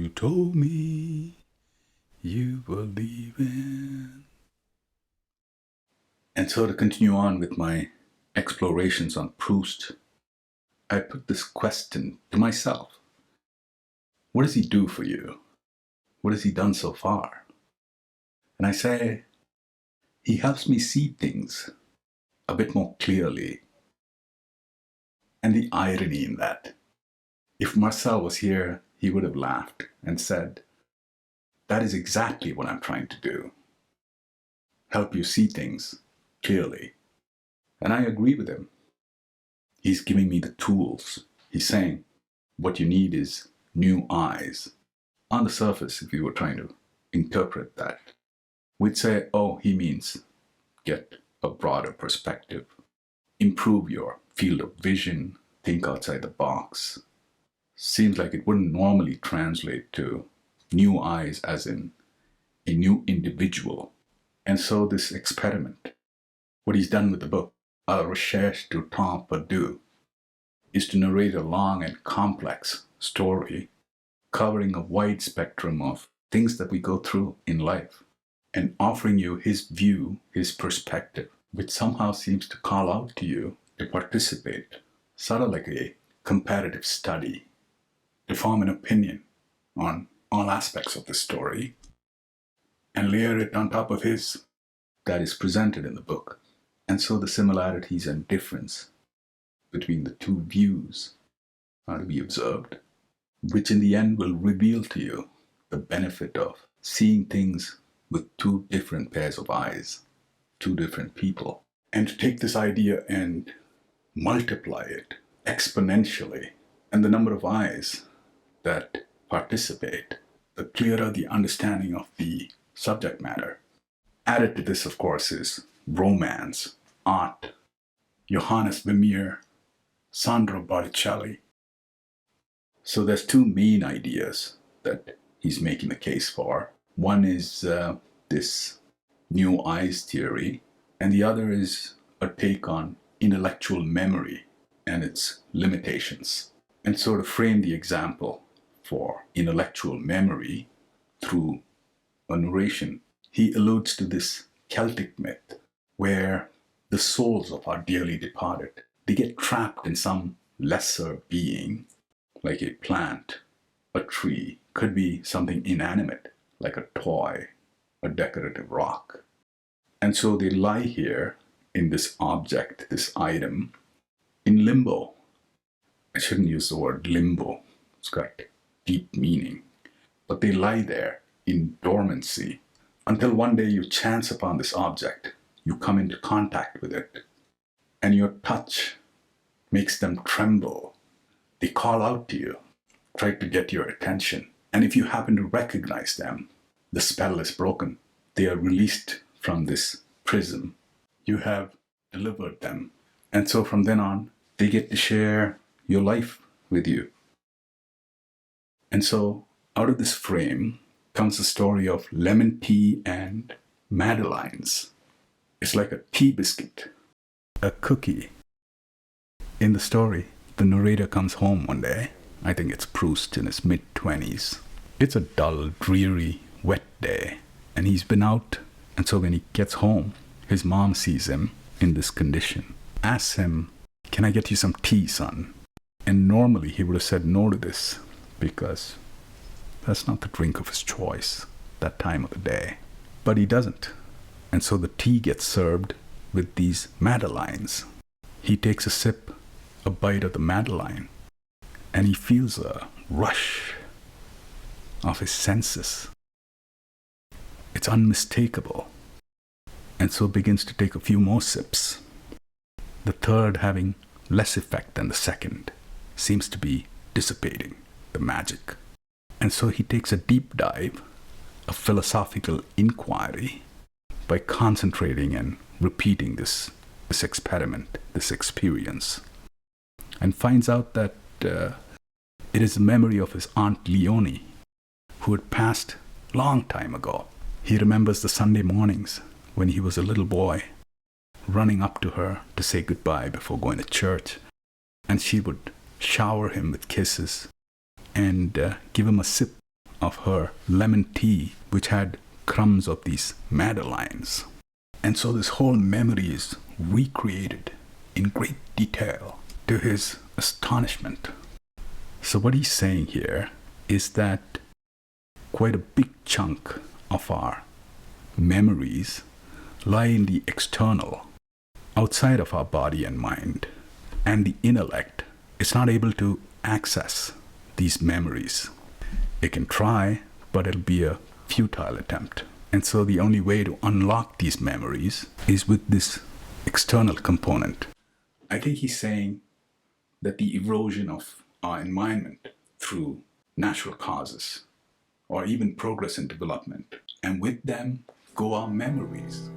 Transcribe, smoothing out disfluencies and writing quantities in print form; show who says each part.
Speaker 1: You told me you were leaving. And so to continue on with my explorations on Proust, I put this question to myself. What does he do for you? What has he done so far? And I say, he helps me see things a bit more clearly. And the irony in that, if Marcel was here, he would have laughed and said, that is exactly what I'm trying to do. Help you see things clearly. And I agree with him. He's giving me the tools. He's saying, what you need is new eyes. On the surface, if you were trying to interpret that, we'd say, oh, he means get a broader perspective, improve your field of vision, think outside the box. Seems like it wouldn't normally translate to new eyes as in a new individual. And so this experiment, what he's done with the book, A Recherche du Temps Perdu, is to narrate a long and complex story covering a wide spectrum of things that we go through in life and offering you his view, his perspective, which somehow seems to call out to you to participate, sort of like a comparative study, to form an opinion on all aspects of the story and layer it on top of his that is presented in the book. And so the similarities and difference between the two views are to be observed, which in the end will reveal to you the benefit of seeing things with two different pairs of eyes, two different people. And to take this idea and multiply it exponentially, and the number of eyes that participate, the clearer the understanding of the subject matter. Added to this, of course, is romance, art, Johannes Vermeer, Sandro Botticelli. So there's two main ideas that he's making the case for. One is this new eyes theory, and the other is a take on intellectual memory and its limitations. And so to frame the example for intellectual memory through a narration, he alludes to this Celtic myth where the souls of our dearly departed, they get trapped in some lesser being, like a plant, a tree, could be something inanimate, like a toy, a decorative rock. And so they lie here in this object, this item, in limbo. I shouldn't use the word limbo. It's got deep meaning. But they lie there in dormancy until one day you chance upon this object, you come into contact with it, and your touch makes them tremble. They call out to you, try to get your attention. And if you happen to recognize them, the spell is broken. They are released from this prison. You have delivered them. And so from then on, they get to share your life with you. And so out of this frame comes the story of lemon tea and Madeleines. It's like a tea biscuit, a cookie. In the story, the narrator comes home one day. I think it's Proust in his mid-20s. It's a dull, dreary, wet day, and he's been out. And so when he gets home, his mom sees him in this condition, asks him, "Can I get you some tea, son?" And normally he would have said no to this because that's not the drink of his choice that time of the day. But he doesn't. And so the tea gets served with these Madeleines. He takes a sip, a bite of the Madeleine, and he feels a rush of his senses. It's unmistakable. And so begins to take a few more sips. The third having less effect than the second, seems to be dissipating the magic. And so he takes a deep dive, a philosophical inquiry, by concentrating and repeating this experiment, this experience, and finds out that it is the memory of his Aunt Leonie, who had passed long time ago. He remembers the Sunday mornings when he was a little boy, running up to her to say goodbye before going to church, and she would shower him with kisses and give him a sip of her lemon tea, which had crumbs of these Madeleines. And so this whole memory is recreated in great detail to his astonishment. So what he's saying here is that quite a big chunk of our memories lie in the external, outside of our body and mind, and the intellect is not able to access these memories. It can try, but it'll be a futile attempt. And so the only way to unlock these memories is with this external component. I think he's saying that the erosion of our environment through natural causes, or even progress and development, and with them go our memories.